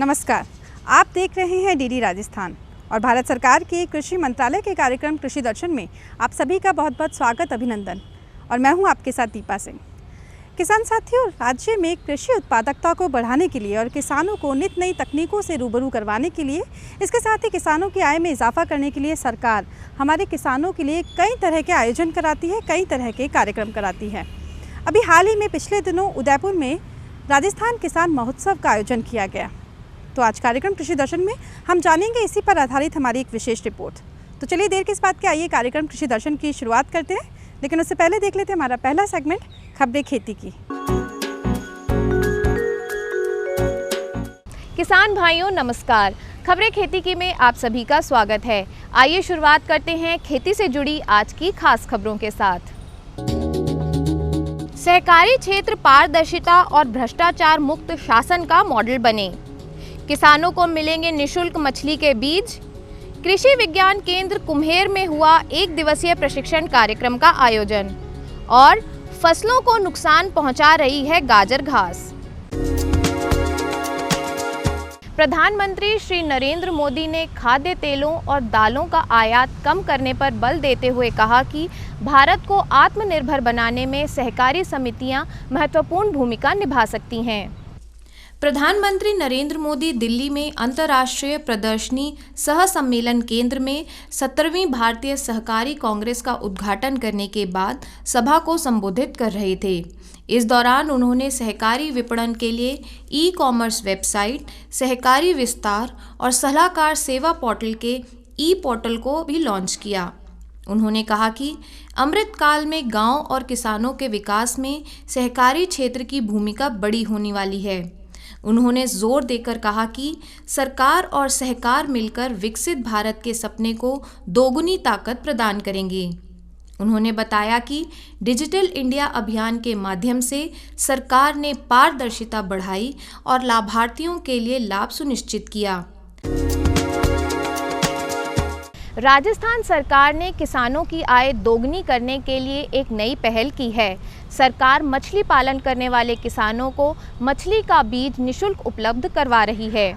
नमस्कार, आप देख रहे हैं डीडी राजस्थान और भारत सरकार के कृषि मंत्रालय के कार्यक्रम कृषि दर्शन में आप सभी का बहुत बहुत स्वागत, अभिनंदन। और मैं हूं आपके साथ दीपा सिंह। किसान साथियों, राज्य में कृषि उत्पादकता को बढ़ाने के लिए और किसानों को नित नई तकनीकों से रूबरू करवाने के लिए, इसके साथ ही किसानों की आय में इजाफा करने के लिए सरकार हमारे किसानों के लिए कई तरह के आयोजन कराती है, कई तरह के कार्यक्रम कराती है। अभी हाल ही में पिछले दिनों उदयपुर में राजस्थान किसान महोत्सव का आयोजन किया गया। तो आज कार्यक्रम कृषि दर्शन में हम जानेंगे इसी पर आधारित हमारी एक विशेष रिपोर्ट। तो चलिए देर किस बात के, आइए कार्यक्रम कृषि दर्शन की शुरुआत करते हैं। लेकिन उससे पहले देख लेते हैं हमारा पहला सेगमेंट, खबरें खेती की। किसान भाइयों नमस्कार, खबरें खेती की में आप सभी का स्वागत है। आइए शुरुआत करते हैं खेती से जुड़ी आज की खास खबरों के साथ। सहकारी क्षेत्र पारदर्शिता और भ्रष्टाचार मुक्त शासन का मॉडल बने, किसानों को मिलेंगे निशुल्क मछली के बीज। कृषि विज्ञान केंद्र कुम्हेर में हुआ 1 दिवसीय प्रशिक्षण कार्यक्रम का आयोजन। और फसलों को नुकसान पहुंचा रही है गाजर घास। प्रधानमंत्री श्री नरेंद्र मोदी ने खाद्य तेलों और दालों का आयात कम करने पर बल देते हुए कहा कि भारत को आत्मनिर्भर बनाने में सहकारी समितियां महत्वपूर्ण भूमिका निभा सकती हैं। प्रधानमंत्री नरेंद्र मोदी दिल्ली में अंतर्राष्ट्रीय प्रदर्शनी सह सम्मेलन केंद्र में 17वीं भारतीय सहकारी कांग्रेस का उद्घाटन करने के बाद सभा को संबोधित कर रहे थे। इस दौरान उन्होंने सहकारी विपणन के लिए ई-कॉमर्स वेबसाइट, सहकारी विस्तार और सलाहकार सेवा पोर्टल के ई-पोर्टल को भी लॉन्च किया। उन्होंने कहा कि अमृतकाल में गांव और किसानों के विकास में सहकारी क्षेत्र की भूमिका बड़ी होने वाली है। उन्होंने जोर देकर कहा कि सरकार और सहकार मिलकर विकसित भारत के सपने को दोगुनी ताकत प्रदान करेंगे। उन्होंने बताया कि डिजिटल इंडिया अभियान के माध्यम से सरकार ने पारदर्शिता बढ़ाई और लाभार्थियों के लिए लाभ सुनिश्चित किया। राजस्थान सरकार ने किसानों की आय दोगुनी करने के लिए एक नई पहल की है। सरकार मछली पालन करने वाले किसानों को मछली का बीज निशुल्क उपलब्ध करवा रही है।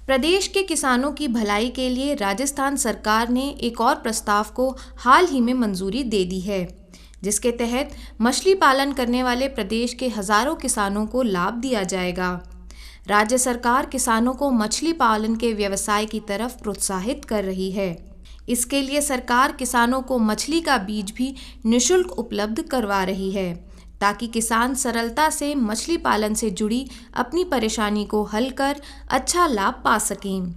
प्रदेश के किसानों की भलाई के लिए राजस्थान सरकार ने एक और प्रस्ताव को हाल ही में मंजूरी दे दी है, जिसके तहत मछली पालन करने वाले प्रदेश के हजारों किसानों को लाभ दिया जाएगा। राज्य सरकार किसानों को मछली पालन के व्यवसाय की तरफ प्रोत्साहित कर रही है। इसके लिए सरकार किसानों को मछली का बीज भी निशुल्क उपलब्ध करवा रही है, ताकि किसान सरलता से मछली पालन से जुड़ी अपनी परेशानी को हल कर अच्छा लाभ पा सकें।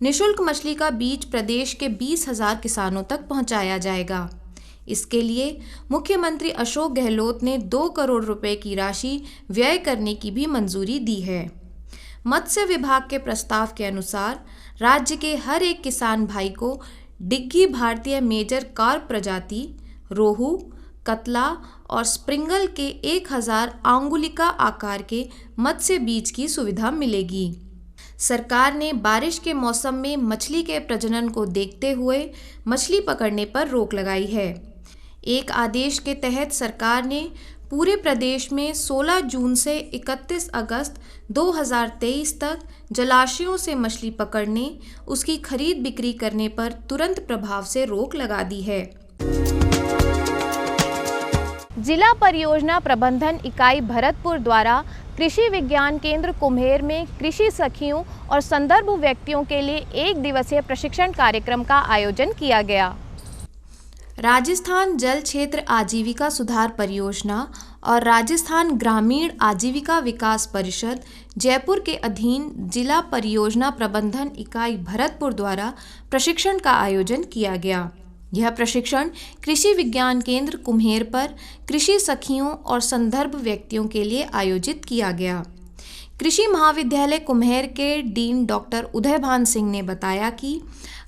निशुल्क मछली का बीज प्रदेश के 20,000 किसानों तक पहुंचाया जाएगा। इसके लिए मुख्यमंत्री अशोक गहलोत ने 2 करोड़ रुपए की राशि व्यय करने की भी मंजूरी दी है। मत्स्य विभाग के प्रस्ताव के अनुसार राज्य के हर एक किसान भाई को डिग्गी भारतीय मेजर कार्प प्रजाति, रोहू, कतला और स्प्रिंगल के 1000 आंगुलिका आकार के मत्स्य बीज की सुविधा मिलेगी। सरकार ने बारिश के मौसम में मछली के प्रजनन को देखते हुए मछली पकड़ने पर रोक लगाई है। एक आदेश के तहत सरकार ने पूरे प्रदेश में 16 जून से 31 अगस्त 2023 तक जलाशयों से मछली पकड़ने, उसकी खरीद बिक्री करने पर तुरंत प्रभाव से रोक लगा दी है। जिला परियोजना प्रबंधन इकाई भरतपुर द्वारा कृषि विज्ञान केंद्र कुम्हेर में कृषि सखियों और संदर्भ व्यक्तियों के लिए 1 दिवसीय प्रशिक्षण कार्यक्रम का आयोजन किया गया। राजस्थान जल क्षेत्र आजीविका सुधार परियोजना और राजस्थान ग्रामीण आजीविका विकास परिषद जयपुर के अधीन जिला परियोजना प्रबंधन इकाई भरतपुर द्वारा प्रशिक्षण का आयोजन किया गया। यह प्रशिक्षण कृषि विज्ञान केंद्र कुम्हेर पर कृषि सखियों और संदर्भ व्यक्तियों के लिए आयोजित किया गया। कृषि महाविद्यालय कुम्हेर के डीन डॉक्टर उदयभान सिंह ने बताया कि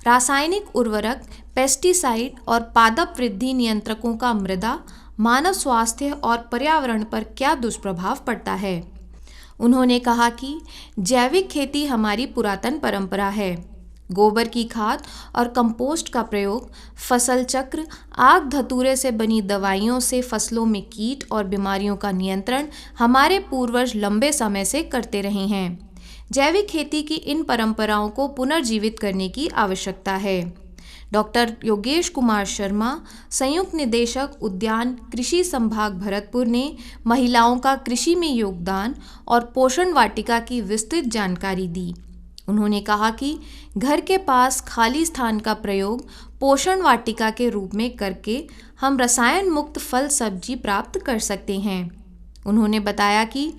रासायनिक उर्वरक, पेस्टिसाइड और पादप वृद्धि नियंत्रकों का मृदा, मानव स्वास्थ्य और पर्यावरण पर क्या दुष्प्रभाव पड़ता है। उन्होंने कहा कि जैविक खेती हमारी पुरातन परंपरा है। गोबर की खाद और कंपोस्ट का प्रयोग, फसल चक्र, आग धतूरे से बनी दवाइयों से फसलों में कीट और बीमारियों का नियंत्रण हमारे पूर्वज लंबे समय से करते रहे हैं। जैविक खेती की इन परंपराओं को पुनर्जीवित करने की आवश्यकता है। डॉक्टर योगेश कुमार शर्मा, संयुक्त निदेशक उद्यान कृषि संभाग भरतपुर ने महिलाओं का कृषि में योगदान और पोषण वाटिका की विस्तृत जानकारी दी। उन्होंने कहा कि घर के पास खाली स्थान का प्रयोग पोषण वाटिका के रूप में करके हम रसायन मुक्त फल सब्जी प्राप्त कर सकते हैं। उन्होंने बताया कि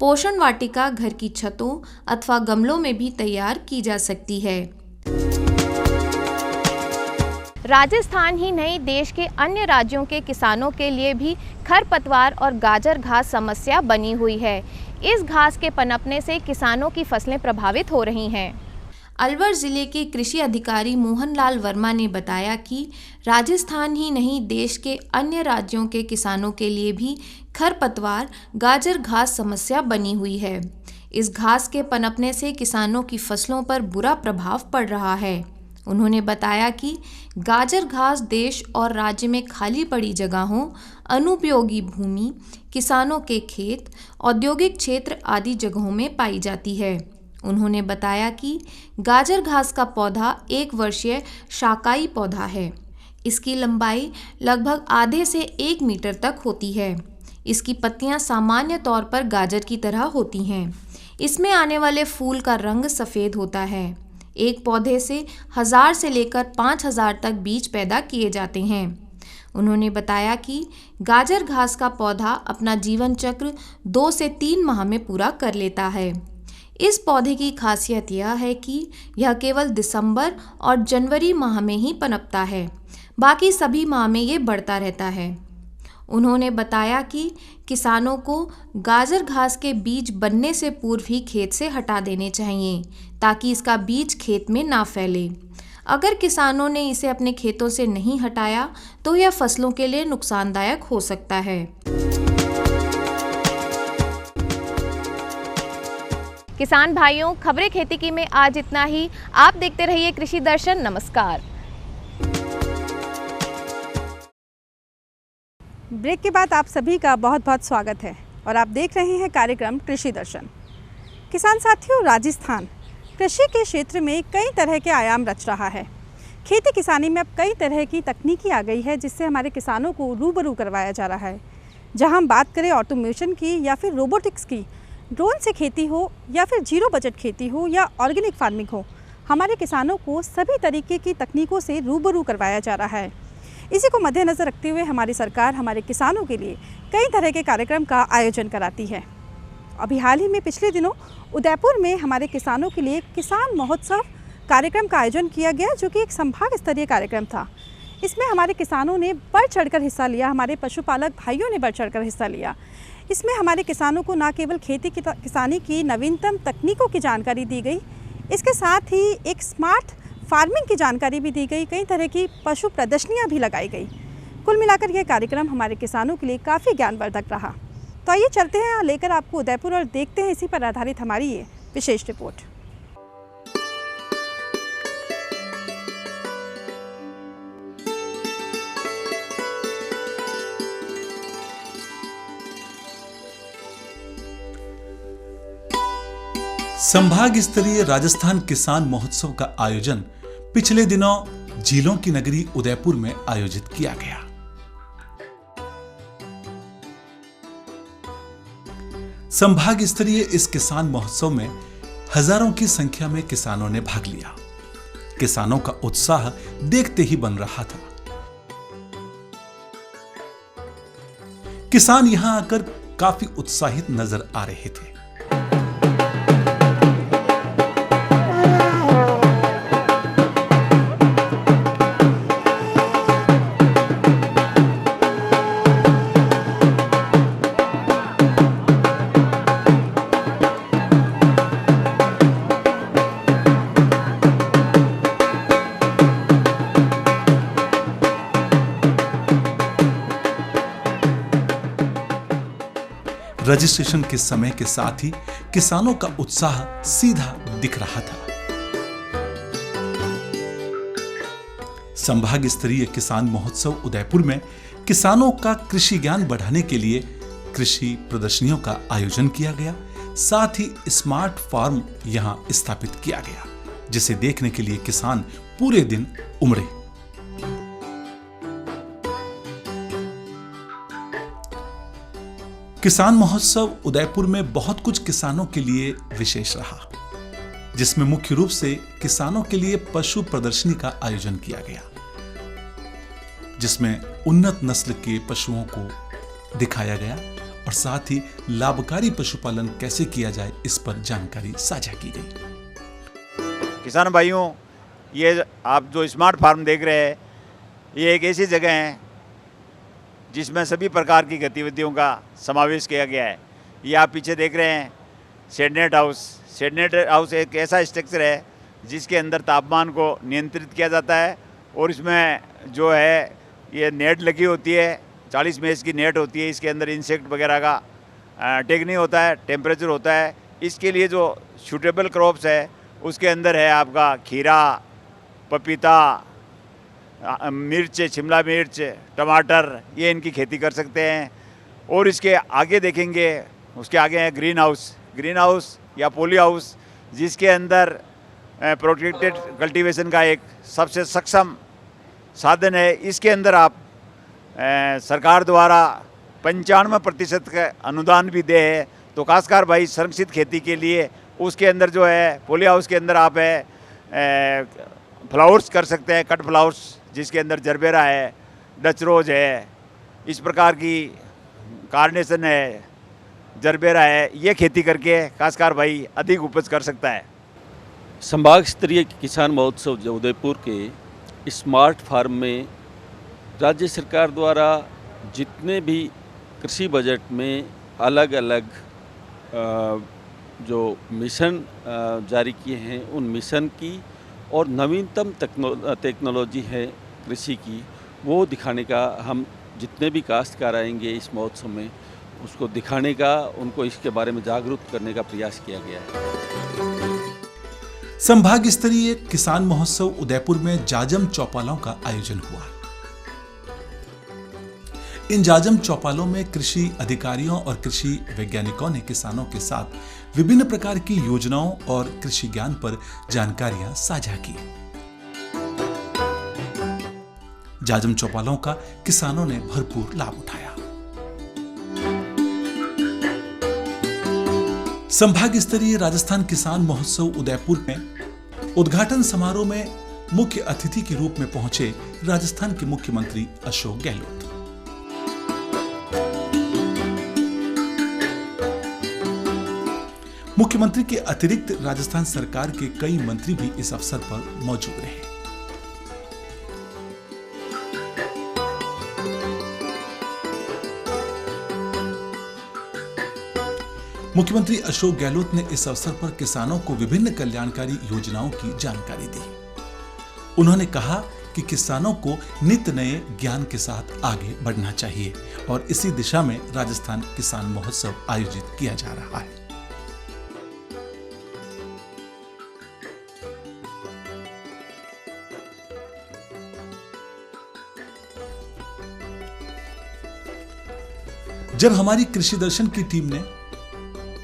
पोषण वाटिका घर की छतों अथवा गमलों में भी तैयार की जा सकती है। राजस्थान ही नहीं, देश के अन्य राज्यों के किसानों के लिए भी खरपतवार और गाजर घास समस्या बनी हुई है। इस घास के पनपने से किसानों की फसलें प्रभावित हो रही हैं। अलवर जिले के कृषि अधिकारी मोहनलाल वर्मा ने बताया कि राजस्थान ही नहीं, देश के अन्य राज्यों के किसानों के लिए भी खरपतवार गाजर घास समस्या बनी हुई है। इस घास के पनपने से किसानों की फसलों पर बुरा प्रभाव पड़ रहा है। उन्होंने बताया कि गाजर घास देश और राज्य में खाली पड़ी जगहों, अनुपयोगी भूमि, किसानों के खेत, औद्योगिक क्षेत्र आदि जगहों में पाई जाती है। उन्होंने बताया कि गाजर घास का पौधा 1 वर्षीय शाकाई पौधा है। इसकी लंबाई लगभग आधे से 1 मीटर तक होती है। इसकी पत्तियां सामान्य तौर पर गाजर की तरह होती हैं। इसमें आने वाले फूल का रंग सफ़ेद होता है। एक पौधे से 1000 से लेकर 5000 तक बीज पैदा किए जाते हैं। उन्होंने बताया कि गाजर घास का पौधा अपना जीवन चक्र 2 से 3 माह में पूरा कर लेता है। इस पौधे की खासियत यह है कि यह केवल दिसंबर और जनवरी माह में ही पनपता है, बाकी सभी माह में ये बढ़ता रहता है। उन्होंने बताया कि किसानों को गाजर घास के बीज बनने से पूर्व ही खेत से हटा देने चाहिए ताकि इसका बीज खेत में ना फैले। अगर किसानों ने इसे अपने खेतों से नहीं हटाया तो यह फसलों के लिए नुकसानदायक हो सकता है। किसान भाइयों, खबरें खेती की में आज इतना ही। आप देखते रहिए कृषि दर्शन। नमस्कार। ब्रेक के बाद आप सभी का बहुत बहुत स्वागत है और आप देख रहे हैं कार्यक्रम कृषि दर्शन। किसान साथियों, राजस्थान कृषि के क्षेत्र में कई तरह के आयाम रच रहा है। खेती किसानी में अब कई तरह की तकनीकी आ गई है जिससे हमारे किसानों को रूबरू करवाया जा रहा है। जहां हम बात करें ऑटोमेशन की या फिर रोबोटिक्स की, ड्रोन से खेती हो या फिर जीरो बजट खेती हो या ऑर्गेनिक फार्मिंग हो, हमारे किसानों को सभी तरीके की तकनीकों से रूबरू करवाया जा रहा है। इसी को मद्देनज़र रखते हुए हमारी सरकार हमारे किसानों के लिए कई तरह के कार्यक्रम का आयोजन कराती है। अभी हाल ही में पिछले दिनों उदयपुर में हमारे किसानों के लिए किसान महोत्सव कार्यक्रम का आयोजन किया गया, जो कि एक संभाग स्तरीय कार्यक्रम था। इसमें हमारे किसानों ने बढ़ चढ़कर हिस्सा लिया, हमारे पशुपालक भाइयों ने बढ़ चढ़कर हिस्सा लिया। इसमें हमारे किसानों को न केवल खेती किसानी की नवीनतम तकनीकों की जानकारी दी गई, इसके साथ ही एक स्मार्ट फार्मिंग की जानकारी भी दी गई, कई तरह की पशु प्रदर्शनियाँ भी लगाई गई। कुल मिलाकर यह कार्यक्रम हमारे किसानों के लिए काफ़ी ज्ञानवर्धक रहा। तो आइए चलते हैं लेकर आपको उदयपुर और देखते हैं इसी पर आधारित हमारी ये विशेष रिपोर्ट। संभाग स्तरीय राजस्थान किसान महोत्सव का आयोजन पिछले दिनों झीलों की नगरी उदयपुर में आयोजित किया गया। संभाग स्तरीय इस किसान महोत्सव में हजारों की संख्या में किसानों ने भाग लिया। किसानों का उत्साह देखते ही बन रहा था। किसान यहां आकर काफी उत्साहित नजर आ रहे थे। रजिस्ट्रेशन के समय के साथ ही किसानों का उत्साह सीधा दिख रहा था। संभाग स्तरीय किसान महोत्सव उदयपुर में किसानों का कृषि ज्ञान बढ़ाने के लिए कृषि प्रदर्शनियों का आयोजन किया गया, साथ ही स्मार्ट फार्म यहां स्थापित किया गया, जिसे देखने के लिए किसान पूरे दिन उमड़े। किसान महोत्सव उदयपुर में बहुत कुछ किसानों के लिए विशेष रहा, जिसमें मुख्य रूप से किसानों के लिए पशु प्रदर्शनी का आयोजन किया गया, जिसमें उन्नत नस्ल के पशुओं को दिखाया गया और साथ ही लाभकारी पशुपालन कैसे किया जाए इस पर जानकारी साझा की गई। किसान भाइयों, ये आप जो स्मार्ट फार्म देख रहे हैं, ये एक ऐसी जगह है जिसमें सभी प्रकार की गतिविधियों का समावेश किया गया है। ये आप पीछे देख रहे हैं शेडनेट हाउस। शेडनेट हाउस एक ऐसा स्ट्रक्चर है जिसके अंदर तापमान को नियंत्रित किया जाता है और इसमें जो है ये नेट लगी होती है, 40 मेज की नेट होती है। इसके अंदर इंसेक्ट वगैरह का टेक नहीं होता है, टेम्परेचर होता है। इसके लिए जो सूटेबल क्रॉप्स है उसके अंदर है आपका खीरा, पपीता, मिर्च, शिमला मिर्च, टमाटर, ये इनकी खेती कर सकते हैं। और इसके आगे देखेंगे, उसके आगे है ग्रीन हाउस या पॉली हाउस, जिसके अंदर प्रोटेक्टेड कल्टीवेशन का एक सबसे सक्षम साधन है। इसके अंदर आप सरकार द्वारा 95% का अनुदान भी दे है, तो काश्तकार भाई संरक्षित खेती के लिए उसके अंदर जो है पॉली हाउस के अंदर आप फ्लावर्स कर सकते हैं, कट फ्लावर्स, जिसके अंदर जरबेरा है, डच रोज है, इस प्रकार की कार्नेशन है, जरबेरा है। ये खेती करके काश्तकार भाई अधिक उपज कर सकता है। संभाग स्तरीय किसान महोत्सव जो उदयपुर के स्मार्ट फार्म में राज्य सरकार द्वारा जितने भी कृषि बजट में अलग अलग जो मिशन जारी किए हैं, उन मिशन की और नवीनतम टेक्नोलॉजी है कृषि की, वो दिखाने का हम जितने भी काश्तकार आएंगे इस महोत्सव में, उसको दिखाने का, उनको इसके बारे में जागरूक करने का प्रयास किया गया है। संभाग स्तरीय किसान महोत्सव उदयपुर में जाजम चौपालों का आयोजन हुआ। इन जाजम चौपालों में कृषि अधिकारियों और कृषि वैज्ञानिकों ने किसानों के साथ विभिन्न प्रकार की योजनाओं और कृषि ज्ञान पर जानकारियां साझा की। जाजम चौपालों का किसानों ने भरपूर लाभ उठाया। संभाग स्तरीय राजस्थान किसान महोत्सव उदयपुर में उद्घाटन समारोह में मुख्य अतिथि के रूप में पहुंचे राजस्थान के मुख्यमंत्री अशोक गहलोत। मुख्यमंत्री के अतिरिक्त राजस्थान सरकार के कई मंत्री भी इस अवसर पर मौजूद रहे। मुख्यमंत्री अशोक गहलोत ने इस अवसर पर किसानों को विभिन्न कल्याणकारी योजनाओं की जानकारी दी। उन्होंने कहा कि किसानों को नित्य नए ज्ञान के साथ आगे बढ़ना चाहिए और इसी दिशा में राजस्थान किसान महोत्सव आयोजित किया जा रहा है। जब हमारी कृषि दर्शन की टीम ने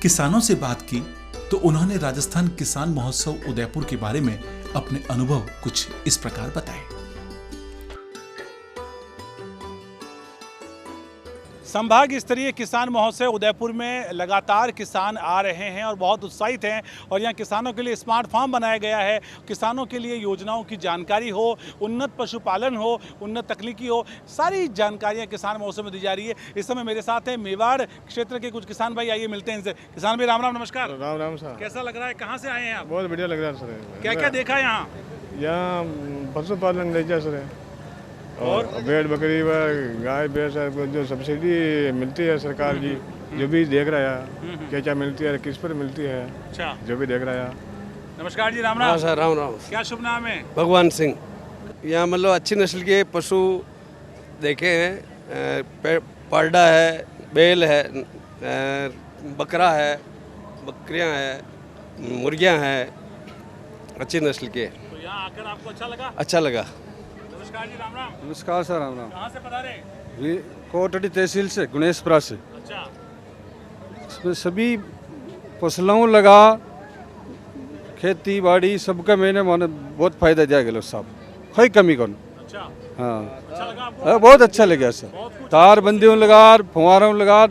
किसानों से बात की तो उन्होंने राजस्थान किसान महोत्सव उदयपुर के बारे में अपने अनुभव कुछ इस प्रकार बताए। संभाग स्तरीय किसान महोत्सव उदयपुर में लगातार किसान आ रहे हैं और बहुत उत्साहित हैं और यहाँ किसानों के लिए स्मार्ट फार्म बनाया गया है। किसानों के लिए योजनाओं की जानकारी हो, उन्नत पशुपालन हो, उन्नत तकनीकी हो, सारी जानकारियाँ किसान महोत्सव में दी जा रही है। इस समय मेरे साथ हैं मेवाड़ क्षेत्र के कुछ किसान भाई, आइए मिलते हैं इनसे। किसान भाई राम राम, नमस्कार। राम राम सर। कैसा लग रहा है, कहाँ से आए हैं आप? बहुत बढ़िया लग रहा है सर। क्या क्या देखा यहाँ? यहाँ पशुपालन देखा सर, और भेड़ बकरी व गाय भैंस जो सब्सिडी मिलती है सरकार की, जो भी देख रहा है क्या क्या मिलती है, किस पर मिलती है, अच्छा, जो भी देख रहा है। नमस्कार जी, राम राम। हाँ सर, राम राम। क्या शुभ नाम है? भगवान सिंह। यहाँ मतलब अच्छी नस्ल के पशु देखे हैं, पारडा है, बैल है, बकरा है, बकरियाँ हैं, मुर्गियाँ हैं, अच्छी नस्ल के। तो यहाँ आकर आपको अच्छा लगा? अच्छा लगा। नमस्कार जी, राम राम। नमस्कार सर, राम राम। कहाँ से पधारे? कोटड़ी तहसील से, गणेशपुरा से। अच्छा, इसमें सभी फसलों लगा खेती बाड़ी सबका मैंने माने बहुत फायदा दिया गया साहब, कोई कमी कौन। अच्छा, हाँ अच्छा लगा आपको? हाँ, बहुत अच्छा लगा सर। तार बंदियों लगा, फुहारों लगा,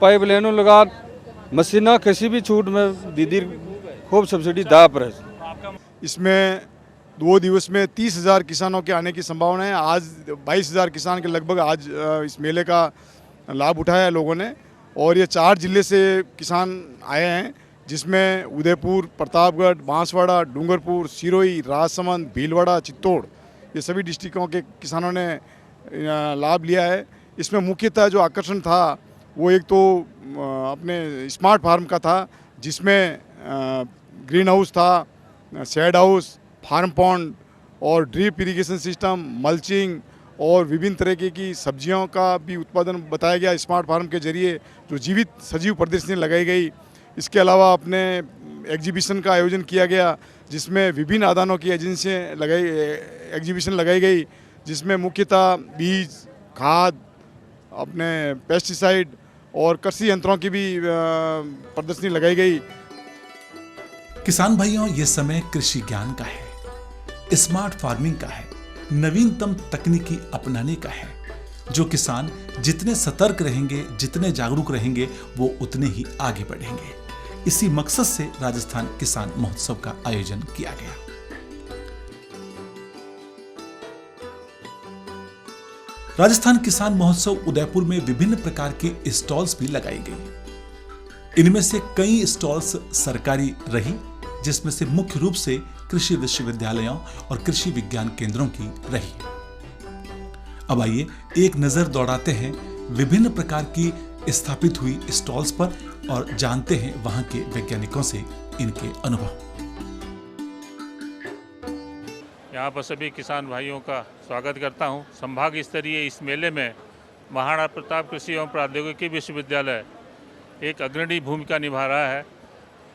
पाइप लाइनों लगा, मशीना किसी भी छूट में दीदी खूब सब्सिडी दा पर है। इसमें 2 दिवस में 30,000 किसानों के आने की संभावना है। आज 22,000 किसान के लगभग आज इस मेले का लाभ उठाया है लोगों ने। और ये 4 जिले से किसान आए हैं, जिसमें उदयपुर, प्रतापगढ़, बांसवाड़ा, डूंगरपुर, सिरोही, राजसमंद, भीलवाड़ा, चित्तौड़, ये सभी डिस्ट्रिक्टों के किसानों ने लाभ लिया है। इसमें मुख्यतः जो आकर्षण था वो एक तो अपने स्मार्ट फार्म का था, जिसमें ग्रीन हाउस था, शेड हाउस, फार्म पॉन्ड और ड्रिप इरिगेशन सिस्टम, मल्चिंग और विभिन्न तरीके की सब्जियों का भी उत्पादन बताया गया स्मार्ट फार्म के जरिए, जो जीवित सजीव प्रदर्शनी लगाई गई। इसके अलावा अपने एग्जीबिशन का आयोजन किया गया, जिसमें विभिन्न आदानों की एग्जीबिशन लगाई गई, जिसमें मुख्यतः बीज, खाद, अपने पेस्टिसाइड और कृषि यंत्रों की भी प्रदर्शनी लगाई गई। किसान भाइयों, ये समय कृषि ज्ञान का है, स्मार्ट फार्मिंग का है, नवीनतम तकनीकी अपनाने का है। जो किसान जितने सतर्क रहेंगे, जितने जागरूक रहेंगे, वो उतने ही आगे बढ़ेंगे। इसी मकसद से राजस्थान किसान महोत्सव का आयोजन किया गया। राजस्थान किसान महोत्सव उदयपुर में विभिन्न प्रकार के स्टॉल्स भी लगाई गई। इनमें से कई स्टॉल्स सरकारी रही, जिसमें से मुख्य रूप से कृषि विश्वविद्यालयों और कृषि विज्ञान केंद्रों की रही। अब आइए एक नजर दौड़ाते हैं विभिन्न प्रकार की स्थापित हुई स्टॉल्स पर और जानते हैं वहां के वैज्ञानिकों से इनके अनुभव। यहाँ पर सभी किसान भाइयों का स्वागत करता हूँ। संभाग स्तरीय इस मेले में महाराणा प्रताप कृषि एवं प्रौद्योगिकी विश्वविद्यालय एक अग्रणी भूमिका निभा रहा है।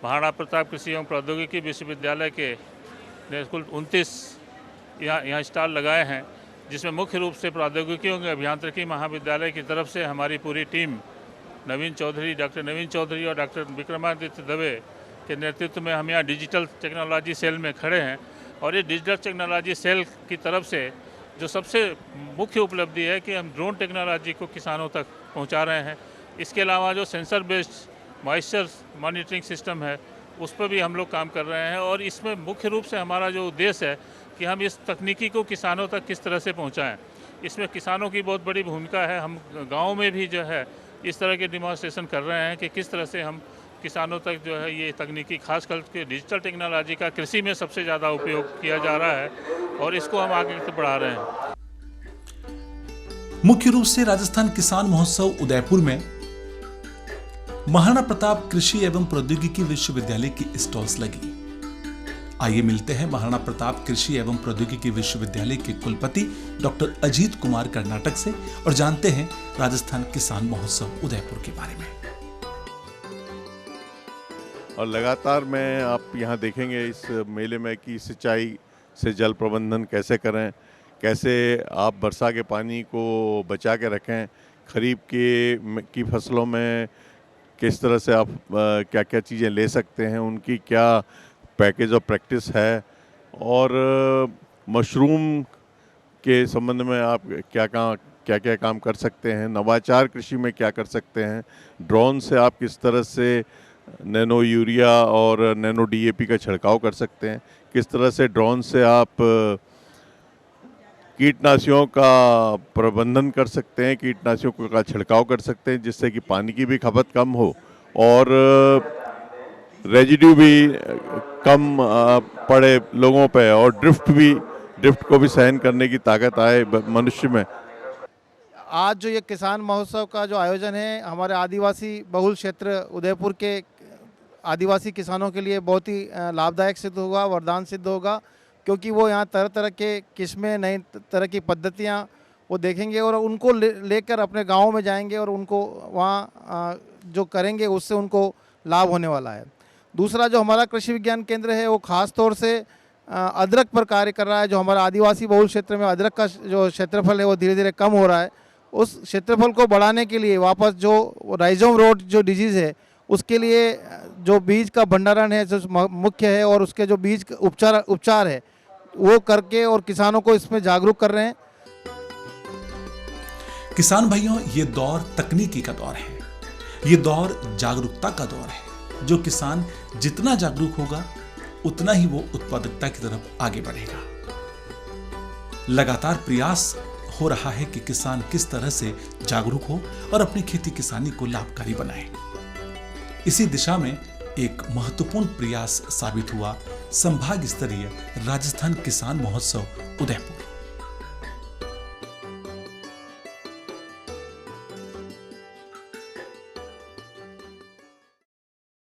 महाराणा प्रताप कृषि एवं प्रौद्योगिकी विश्वविद्यालय के ने कुल 29 यहाँ स्टॉल लगाए हैं, जिसमें मुख्य रूप से प्रौद्योगिकियों के अभियांत्रिकी महाविद्यालय की तरफ से हमारी पूरी टीम नवीन चौधरी, डॉक्टर नवीन चौधरी और डॉक्टर विक्रमादित्य दवे के नेतृत्व में हम यहाँ डिजिटल टेक्नोलॉजी सेल में खड़े हैं। और ये डिजिटल टेक्नोलॉजी सेल की तरफ से जो सबसे मुख्य उपलब्धि है कि हम ड्रोन टेक्नोलॉजी को किसानों तक पहुँचा रहे हैं। इसके अलावा जो sensor based moisture monitoring system है, उस पर भी हम लोग काम कर रहे हैं। और इसमें मुख्य रूप से हमारा जो उद्देश्य है कि हम इस तकनीकी को किसानों तक किस तरह से पहुंचाएं। इसमें किसानों की बहुत बड़ी भूमिका है। हम गाँव में भी जो है इस तरह के डिमॉन्स्ट्रेशन कर रहे हैं कि किस तरह से हम किसानों तक जो है ये तकनीकी, खास करके डिजिटल टेक्नोलॉजी का कृषि में सबसे ज़्यादा उपयोग किया जा रहा है और इसको हम आगे तक बढ़ा रहे हैं। मुख्य रूप से राजस्थान किसान महोत्सव उदयपुर में महाराणा प्रताप कृषि एवं प्रौद्योगिकी विश्वविद्यालय की स्टॉल्स लगी। आइए मिलते हैं महाराणा प्रताप कृषि एवं प्रौद्योगिकी विश्वविद्यालय के कुलपति डॉक्टर अजीत कुमार कर्नाटक से और जानते हैं राजस्थान किसान महोत्सव उदयपुर के बारे में। और लगातार में आप यहाँ देखेंगे इस मेले में कि सिंचाई से जल प्रबंधन कैसे करें, कैसे आप वर्षा के पानी को बचा के रखें, खरीफ की फसलों में किस तरह से आप क्या क्या चीज़ें ले सकते हैं, उनकी क्या पैकेज ऑफ प्रैक्टिस है, और मशरूम के संबंध में आप क्या क्या काम कर सकते हैं, नवाचार कृषि में क्या कर सकते हैं, ड्रोन से आप किस तरह से नैनो यूरिया और नैनो डीएपी का छिड़काव कर सकते हैं, किस तरह से ड्रोन से आप कीटनाशियों का प्रबंधन कर सकते हैं, कीटनाशियों का छिड़काव कर सकते हैं, जिससे कि पानी की भी खपत कम हो और रेजिड्यू भी कम पड़े लोगों पे, और ड्रिफ्ट को भी सहन करने की ताकत आए मनुष्य में। आज जो ये किसान महोत्सव का जो आयोजन है, हमारे आदिवासी बहुल क्षेत्र उदयपुर के आदिवासी किसानों के लिए बहुत ही लाभदायक सिद्ध होगा, वरदान सिद्ध होगा, क्योंकि वो यहाँ तरह तरह के किस्में, नई तरह की पद्धतियाँ वो देखेंगे और उनको लेकर अपने गाँव में जाएंगे और उनको वहाँ जो करेंगे उससे उनको लाभ होने वाला है। दूसरा जो हमारा कृषि विज्ञान केंद्र है वो ख़ास तौर से अदरक पर कार्य कर रहा है। जो हमारा आदिवासी बहुल क्षेत्र में अदरक का जो क्षेत्रफल है वो धीरे धीरे कम हो रहा है, उस क्षेत्रफल को बढ़ाने के लिए वापस जो राइजोम रोड जो डिजीज़ है उसके लिए जो बीज का भंडारण है जो मुख्य है और उसके जो बीज उपचार है वो करके और किसानों को इसमें जागरूक कर रहे हैं। किसान भाइयों, ये दौर तकनीकी का दौर है, ये दौर जागरूकता का दौर है। जो किसान जितना जागरूक होगा उतना ही वो उत्पादकता की तरफ आगे बढ़ेगा। लगातार प्रयास हो रहा है कि किसान किस तरह से जागरूक हो और अपनी खेती किसानी को लाभकारी बनाए। इसी दिशा में एक महत्वपूर्ण प्रयास साबित हुआ संभाग स्तरीय राजस्थान किसान महोत्सव उदयपुर।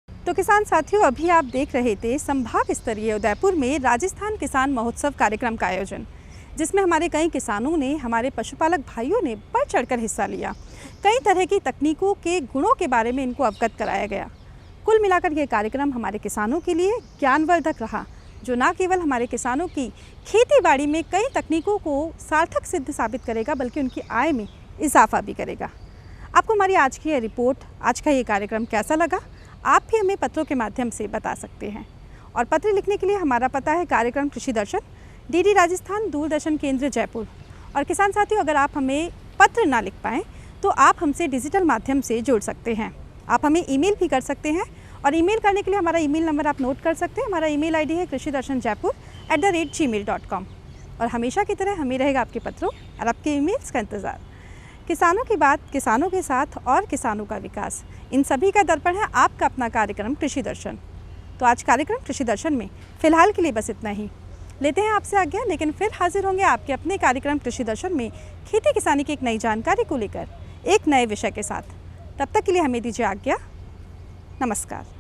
तो किसान साथियों, अभी आप देख रहे थे संभाग स्तरीय उदयपुर में राजस्थान किसान महोत्सव कार्यक्रम का आयोजन, जिसमें हमारे कई किसानों ने, हमारे पशुपालक भाइयों ने बढ़ चढ़कर हिस्सा लिया। कई तरह की तकनीकों के गुणों के बारे में इनको अवगत कराया गया। कुल मिलाकर ये कार्यक्रम हमारे किसानों के लिए ज्ञानवर्धक रहा, जो न केवल हमारे किसानों की खेती बाड़ी में कई तकनीकों को सार्थक सिद्ध साबित करेगा, बल्कि उनकी आय में इजाफा भी करेगा। आपको हमारी आज की ये रिपोर्ट, आज का ये कार्यक्रम कैसा लगा, आप भी हमें पत्रों के माध्यम से बता सकते हैं। और पत्र लिखने के लिए हमारा पता है कार्यक्रम कृषि दर्शन, डीडी राजस्थान, दूरदर्शन केंद्र, जयपुर। और किसान साथियों, अगर आप हमें पत्र ना लिख पाएँ तो आप हमसे डिजिटल माध्यम से जुड़ सकते हैं। आप हमें ईमेल भी कर सकते हैं, और ईमेल करने के लिए हमारा ईमेल नंबर आप नोट कर सकते हैं। हमारा ईमेल आईडी है krishidarshanjaipur@gmail.com। और हमेशा की तरह हमें रहेगा आपके पत्रों और आपके ईमेल्स का इंतज़ार। किसानों की बात, किसानों के साथ और किसानों का विकास, इन सभी का दर्पण है आपका अपना कार्यक्रम कृषि दर्शन। तो आज कार्यक्रम कृषि दर्शन में फ़िलहाल के लिए बस इतना ही। लेते हैं आपसे आज्ञा, लेकिन फिर हाजिर होंगे आपके अपने कार्यक्रम कृषि दर्शन में खेती किसानी की एक नई जानकारी को लेकर एक नए विषय के साथ। तब तक के लिए हमें दीजिए आज्ञा। नमस्कार।